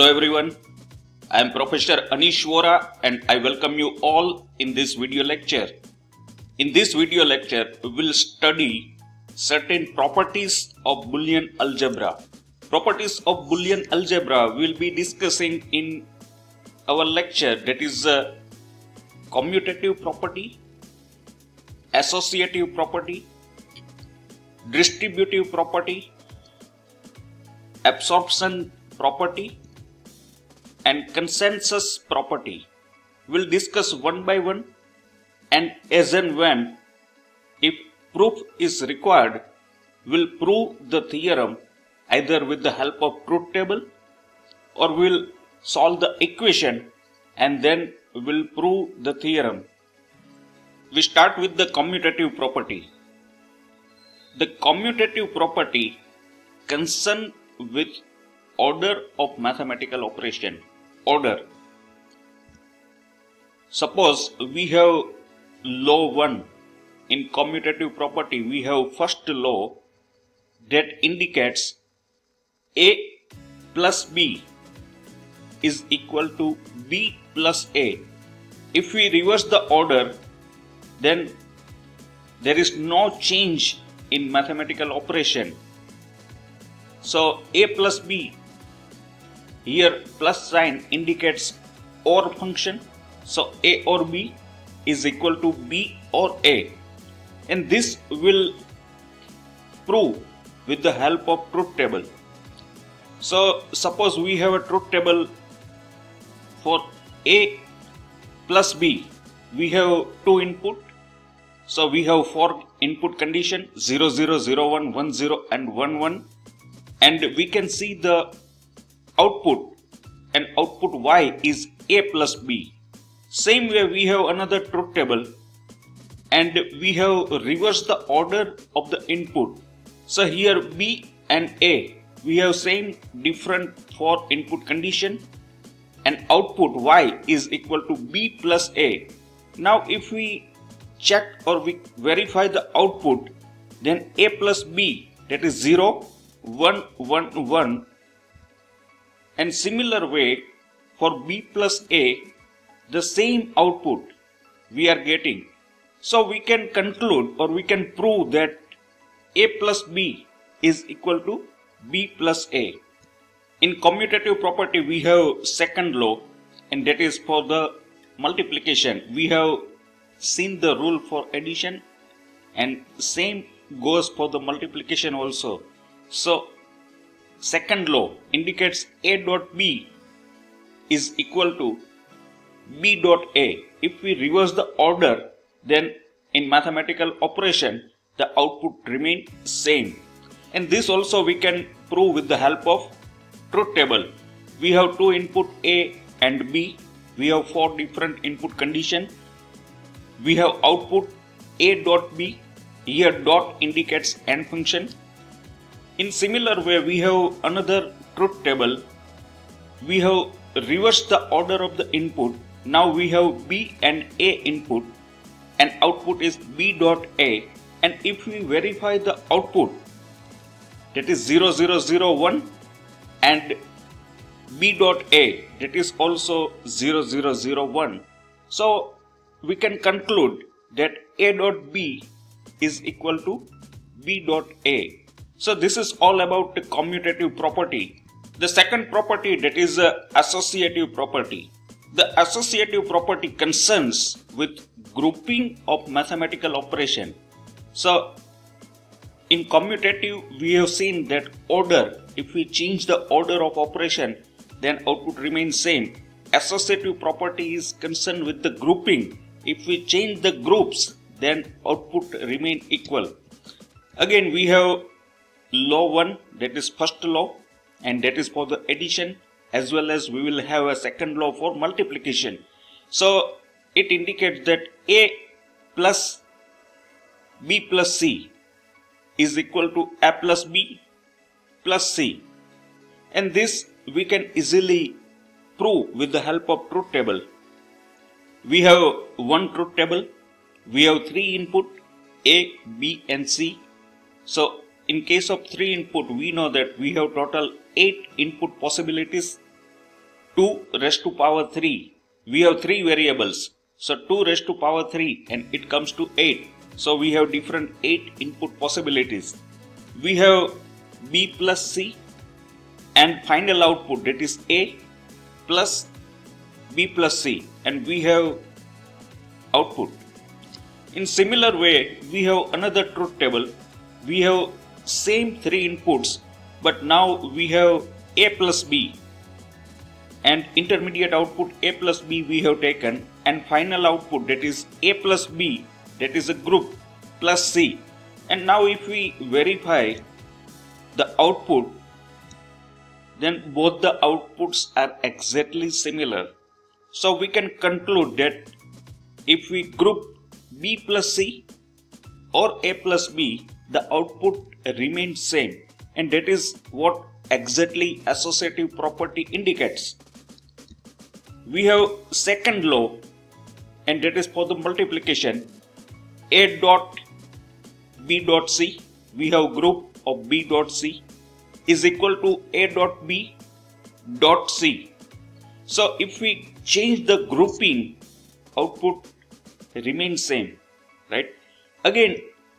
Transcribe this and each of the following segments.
Hello everyone, I am Professor Anish Vora and I welcome you all in this video lecture. In this video lecture, we will study certain properties of Boolean Algebra. Properties of Boolean Algebra we will be discussing in our lecture, that is Commutative property, Associative property, Distributive property, Absorption property and Consensus property. We'll discuss one by one, and as and when if proof is required, we'll prove the theorem either with the help of truth table or we'll solve the equation and then we'll prove the theorem. We start with the commutative property. The commutative property concerns with order of mathematical operation. Order. Suppose we have law 1. In commutative property we have first law that indicates A plus B is equal to B plus A. If we reverse the order, then there is no change in mathematical operation. So A plus B, here plus sign indicates OR function. So A or B is equal to B or A. And this will prove with the help of truth table. So suppose we have a truth table for A plus B. We have two input. So we have four input condition 0, 0, 0, 1, 1, 0 and 1, 1. And we can see the output, and output y is A plus B. Same way we have another truth table and we have reversed the order of the input. So here B and A, we have same different for input condition and output y is equal to B plus A. Now if we check or we verify the output, then A plus B, that is 0, 1, 1, 1, and similar way for B plus A, the same output we are getting. So we can conclude or we can prove that A plus B is equal to B plus A. In commutative property we have second law, and that is for the multiplication. We have seen the rule for addition and same goes for the multiplication also. So second law indicates A dot B is equal to B dot A. If we reverse the order, then in mathematical operation the output remain same. And this also we can prove with the help of truth table. We have two input A and B. We have four different input condition. We have output A dot B. Here dot indicates AND function. In similar way we have another truth table. We have reversed the order of the input. Now we have B and A input and output is B dot A, and if we verify the output, that is 0, 0, 0, 1 and B dot A, that is also 0, 0, 0, 1. So we can conclude that A dot B is equal to B dot A. So this is all about the commutative property. The second property, that is associative property. The associative property concerns with grouping of mathematical operation. So in commutative we have seen that order, if we change the order of operation, then output remains same. Associative property is concerned with the grouping. If we change the groups, then output remain equal. Again we have law 1, that is first law, and that is for the addition, as well as we will have a second law for multiplication. So it indicates that A plus B plus C is equal to A plus B plus C, and this we can easily prove with the help of truth table. We have one truth table. We have three input A, B and C. So in case of 3 input, we know that we have total 8 input possibilities 2 raised to power 3. We have 3 variables. So 2 raised to power 3 and it comes to 8. So we have different 8 input possibilities. We have B plus C and final output, that is A plus B plus C, and we have output. In similar way, we have another truth table. We have same 3 inputs, but now we have A plus B and intermediate output A plus B we have taken, and final output, that is A plus B, that is a group, plus C. And now if we verify the output, then both the outputs are exactly similar. So we can conclude that if we group B plus C or A plus B, the output remains same, and that is what exactly associative property indicates. We have second law, and that is for the multiplication. A dot B dot C, we have group of B dot C is equal to A dot B dot C. So if we change the grouping, output remains same, right? Again,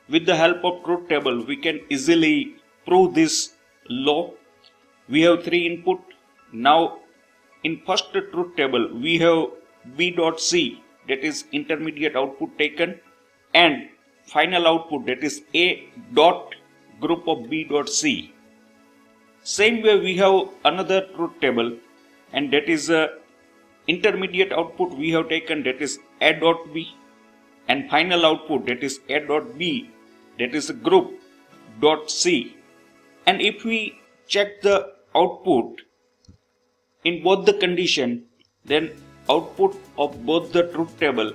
with the help of truth table, we can easily prove this law. We have 3 input. Now in first truth table, we have B dot C, that is intermediate output taken, and final output, that is A dot group of B dot C. Same way we have another truth table, and that is intermediate output we have taken, that is A dot B, and final output, that is A dot B, that is a group dot C. And if we check the output in both the condition, then output of both the truth table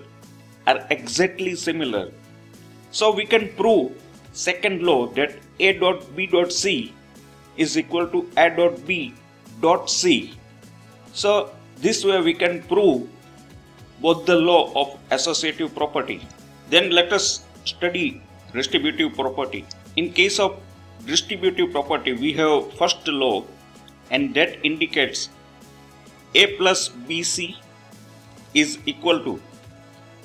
are exactly similar. So we can prove second law, that A dot B dot C is equal to A dot B dot C. So this way we can prove both the law of associative property. Then let us study distributive property. In case of distributive property, we have first law, and that indicates A plus BC is equal to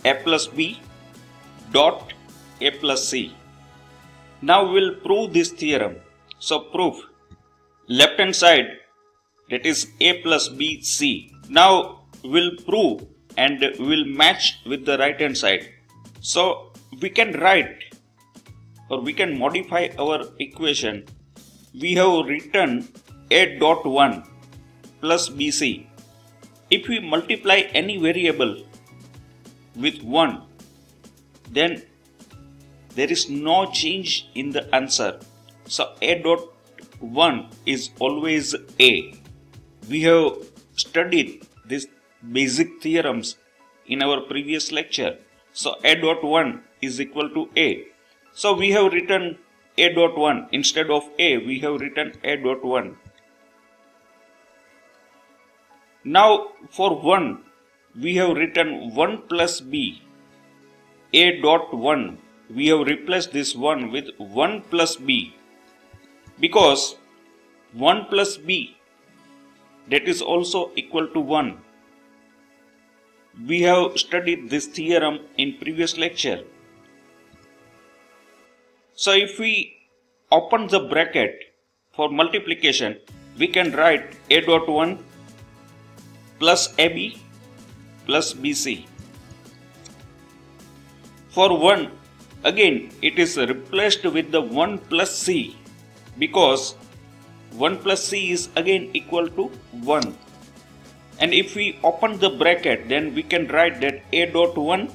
A plus B dot A plus C. Now we will prove this theorem. So proof, left hand side, that is A plus B C. Now we will prove and we will match with the right hand side. So we can write, or we can modify our equation. We have written A dot 1 plus BC. If we multiply any variable with 1, then there is no change in the answer. So A dot 1 is always A. We have studied these basic theorems in our previous lecture. So A dot 1 is equal to A. So we have written A dot 1 instead of A, we have written A dot 1. Now for 1, we have written 1 plus B. A dot 1, we have replaced this 1 with 1 plus B, because 1 plus B, that is also equal to 1. We have studied this theorem in previous lecture. So if we open the bracket for multiplication, we can write A dot 1 plus AB plus BC. For 1, again it is replaced with the 1 plus C, because 1 plus C is again equal to 1. And if we open the bracket, then we can write that A dot 1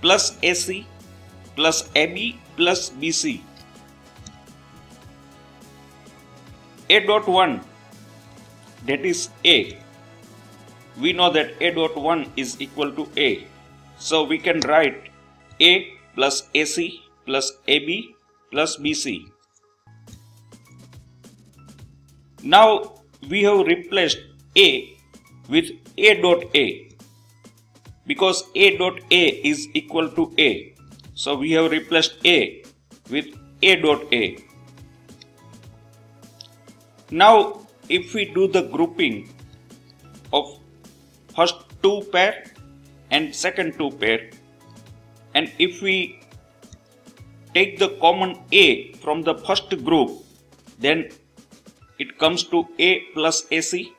plus AC plus AB plus BC. A dot 1, that is A. We know that A dot 1 is equal to A. So we can write A plus AC plus AB plus BC. Now we have replaced A with A dot A, because A dot A is equal to A. So we have replaced A with A dot A. Now if we do the grouping first two pair and second two pair, and if we take the common A from the first group, then it comes to A plus AC,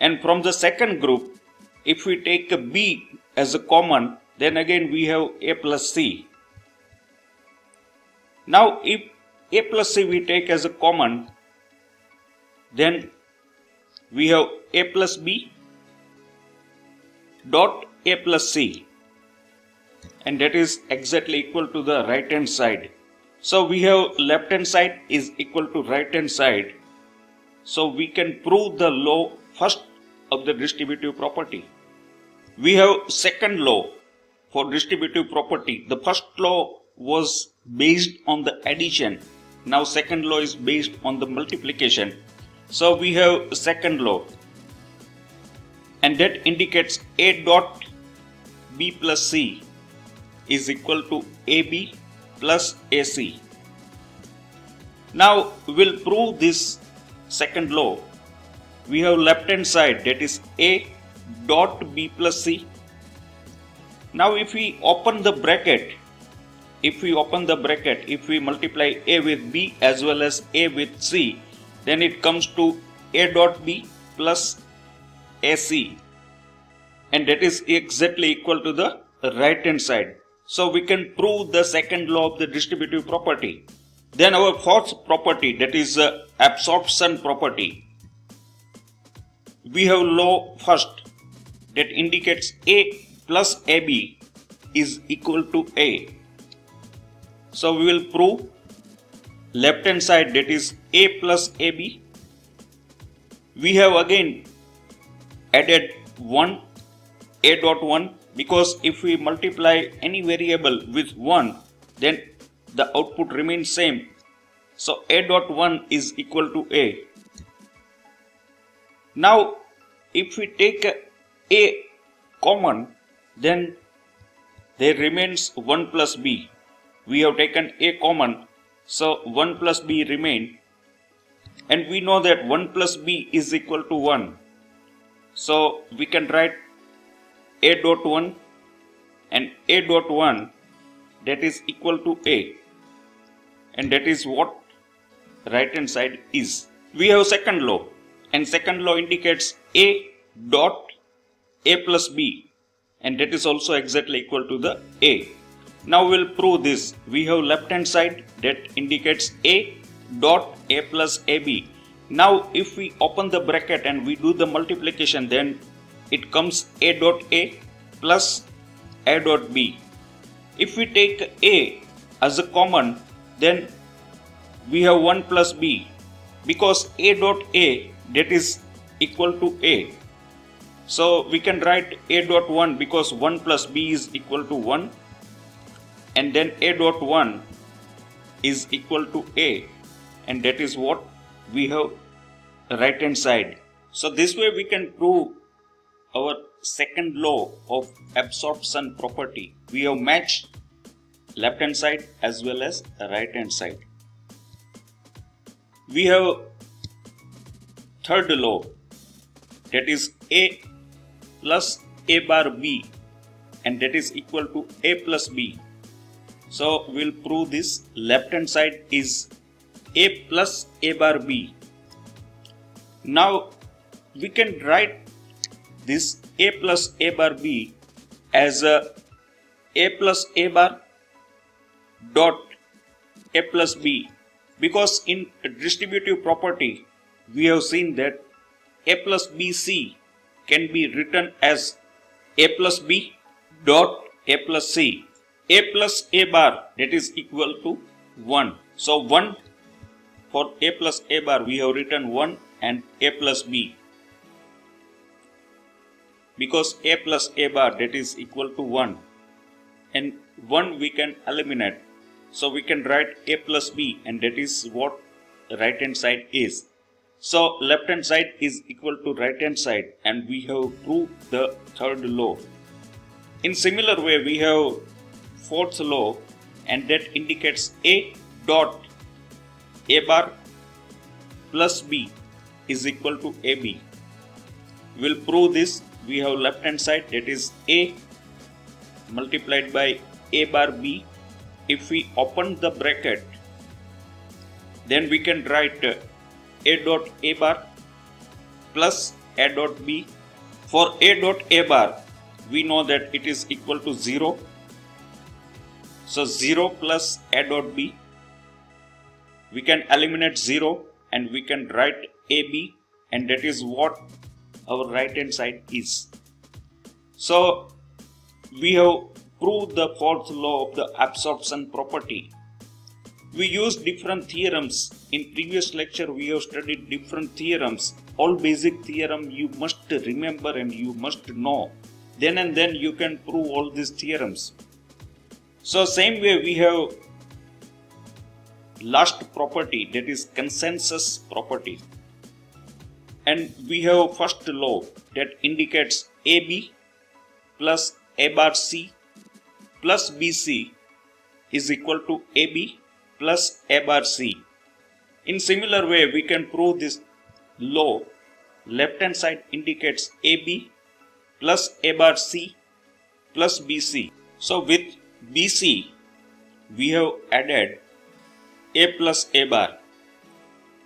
and from the second group, if we take a B as a common, then again we have A plus C. Now if A plus C we take as a common, then we have A plus B dot A plus C, and that is exactly equal to the right hand side. So we have left hand side is equal to right hand side. So we can prove the law first of the distributive property. We have second law for distributive property. The first law was based on the addition. Now second law is based on the multiplication. So we have second law, and that indicates A dot B plus C is equal to AB plus AC. Now we will prove this second law. We have left hand side, that is A dot B plus C. Now if we open the bracket, if we multiply A with B as well as A with C, then it comes to A dot B plus AC, and that is exactly equal to the right hand side. So we can prove the second law of the distributive property. Then our fourth property, that is absorption property. We have law first that indicates A plus AB is equal to A. So we will prove left hand side, that is A plus AB. We have again added 1, A dot 1, because if we multiply any variable with 1, then the output remains same. So A dot 1 is equal to A. Now if we take A common, then there remains 1 plus B. We have taken A common, so 1 plus B remain, and we know that 1 plus B is equal to 1. So we can write A dot 1 and A dot 1, that is equal to A, and that is what right hand side is. We have second law, and second law indicates A dot A plus B, and that is also exactly equal to the A. Now we will prove this. We have left hand side that indicates A dot A plus AB. Now if we open the bracket and we do the multiplication, then it comes A dot A plus A dot B. If we take A as a common, then we have 1 plus B, because A dot A, that is equal to A. So we can write A dot 1, because 1 plus B is equal to 1, and then A dot 1 is equal to A, and that is what we have right hand side. So this way we can prove our second law of absorption property. We have matched left hand side as well as right hand side. We have third law, that is A plus A bar B, and that is equal to A plus B. So we will prove this. Left hand side is A plus A bar B. Now we can write this A plus A bar B as A plus A bar dot A plus B, because in distributive property we have seen that A plus BC can be written as A plus B dot A plus C. A plus A bar, that is equal to 1. So 1 for A plus A bar we have written 1, and A plus B, because A plus A bar, that is equal to 1, and 1 we can eliminate. So we can write A plus B, and that is what right hand side is. So left hand side is equal to right hand side, and we have proved the third law. In similar way we have fourth law, and that indicates A dot A bar plus B is equal to AB. We will prove this. we have left hand side, that is A multiplied by A bar B. If we open the bracket, then we can write A dot A bar plus A dot B. For A dot A bar, we know that it is equal to 0. So 0 plus A dot B. We can eliminate 0 and we can write AB, and that is what our right hand side is. So we have proved the fourth law of the absorption property. We used different theorems. In previous lecture we have studied different theorems. All basic theorem you must remember and you must know. Then and then you can prove all these theorems. So same way we have last property, that is consensus property. And we have first law that indicates AB plus A bar C plus BC is equal to AB plus A bar C. In similar way, we can prove this law. Left hand side indicates AB plus A bar C plus BC. So with BC, we have added A plus A bar,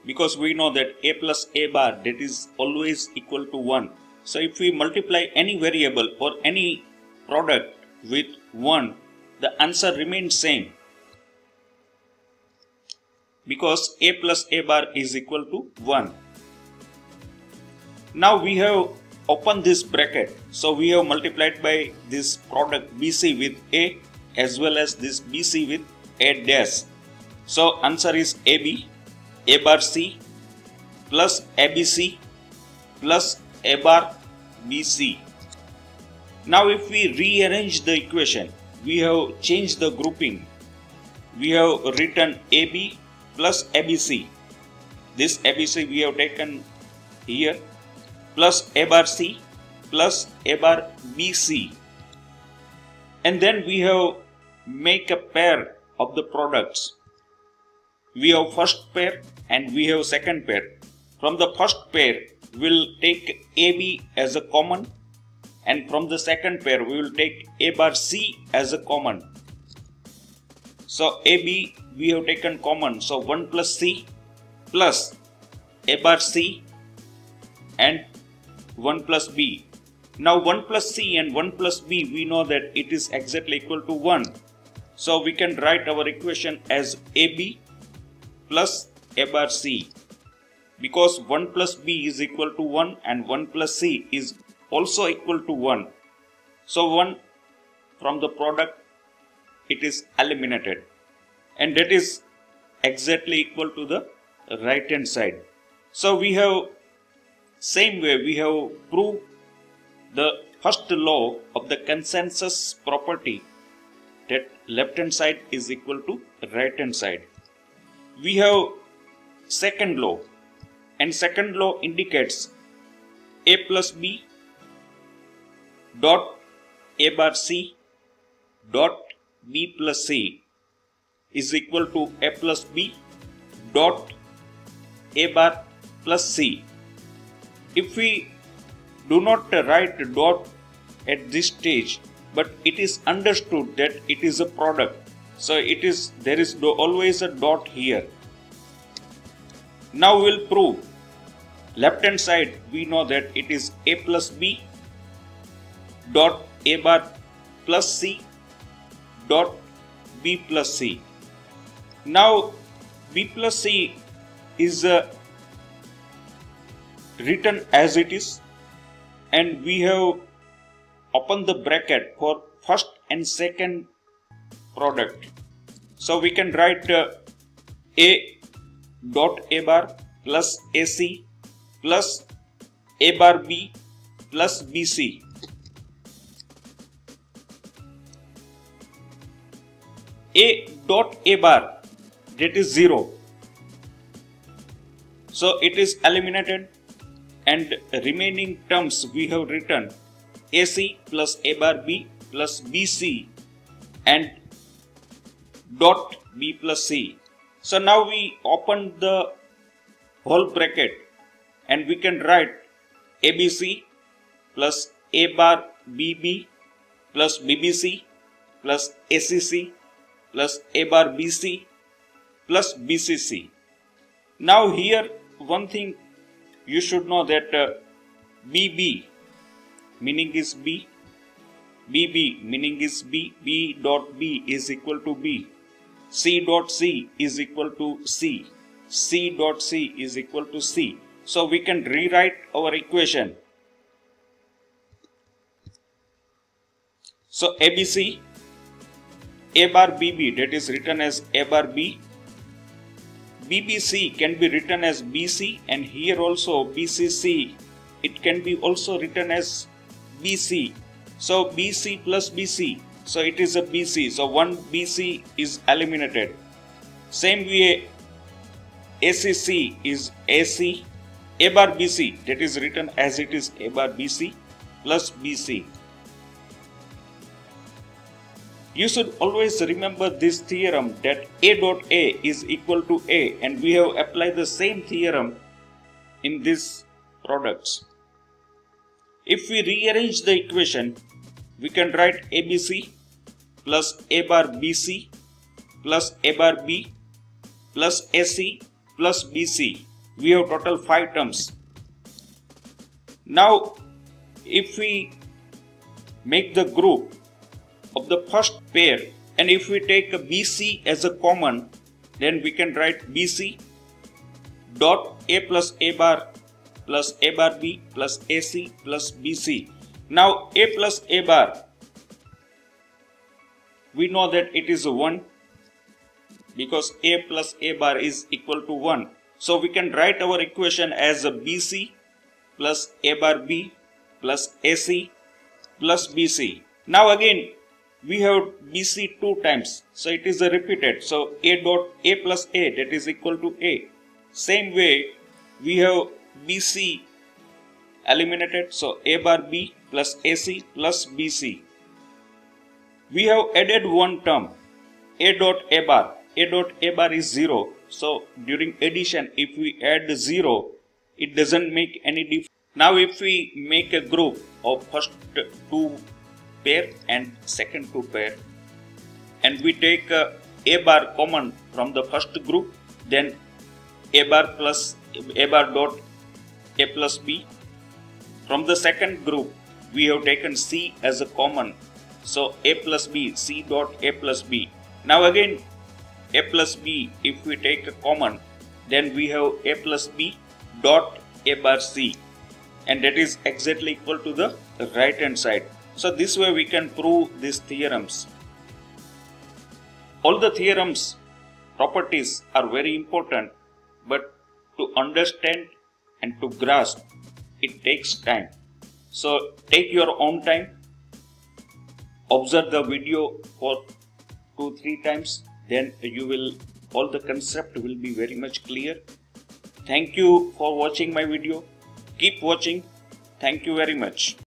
because we know that A plus A bar, that is always equal to 1. So if we multiply any variable or any product with 1, the answer remains same, because A plus A bar is equal to 1. Now we have opened this bracket. So we have multiplied by this product BC with A as well as this BC with A dash. So answer is AB, A bar C plus ABC plus A bar BC. Now if we rearrange the equation, we have changed the grouping. We have written AB plus ABC. This ABC we have taken here, plus A bar C plus A bar BC. And then we have make a pair of the products. We have first pair and we have second pair. From the first pair, we will take AB as a common, and from the second pair, we will take A bar C as a common. So AB we have taken common, so 1 plus C plus A bar C and 1 plus B. Now 1 plus C and 1 plus B, we know that it is exactly equal to 1. So we can write our equation as AB plus A bar C, because 1 plus B is equal to 1 and 1 plus C is also equal to 1. So 1 from the product, it is eliminated, and that is exactly equal to the right hand side. So we have same way we have proved the first law of the consensus property, that left hand side is equal to right hand side. We have second law, and second law indicates A plus B dot A bar C dot B plus C is equal to A plus B dot A bar plus C. If we do not write dot at this stage, but it is understood that it is a product, so there is always a dot here. Now we will prove. Left hand side, we know that it is A plus B dot A bar plus C dot B plus C. Now B plus C is written as it is, and we have opened the bracket for first and second product. So we can write A dot A bar plus AC plus A bar B plus BC. A dot A bar, that is 0. So it is eliminated, and remaining terms we have written AC plus A bar B plus BC and dot B plus C. So now we open the whole bracket and we can write ABC plus A bar BB plus BBC plus ACC plus A bar BC plus BCC. Now here one thing you should know that BB meaning is B, BB meaning is B, B dot B is equal to B, C dot C is equal to C, C dot C is equal to C. So we can rewrite our equation. So ABC, A bar BB, that is written as A bar B, BBC can be written as BC, and here also BCC, it can be also written as BC. So BC plus BC, so it is a BC, so one BC is eliminated. Same way ACC is AC, A bar BC, that is written as it is A bar BC plus BC. You should always remember this theorem that A dot A is equal to A, and we have applied the same theorem in these products. If we rearrange the equation, we can write ABC plus A bar BC plus A bar B plus AC plus BC. We have total 5 terms. Now, if we make the group of the first pair, and if we take a BC as a common, then we can write BC dot A plus A bar plus A bar B plus AC plus BC. Now A plus A bar, we know that it is 1 because A plus A bar is equal to 1. So we can write our equation as a BC plus A bar B plus AC plus BC. Now again we have BC 2 times, so it is a repeated. So A dot A plus A, that is equal to A. Same way we have BC eliminated, so A bar B plus AC plus BC. We have added one term, A dot A bar. A dot A bar is 0. So during addition, if we add 0, it doesn't make any difference. Now if we make a group of first 2 pair and second 2 pair, and we take A bar common from the first group, then A bar plus A bar dot A plus B. From the second group, we have taken C as a common, so A plus B, C dot A plus B. Now again A plus B, if we take a common, then we have A plus B dot A bar C, and that is exactly equal to the right hand side. So this way we can prove these theorems. All the theorems properties are very important, but to understand and to grasp, it takes time. So take your own time, observe the video for 2-3 times, then you will, all the concept will be very much clear. Thank you for watching my video. Keep watching. Thank you very much.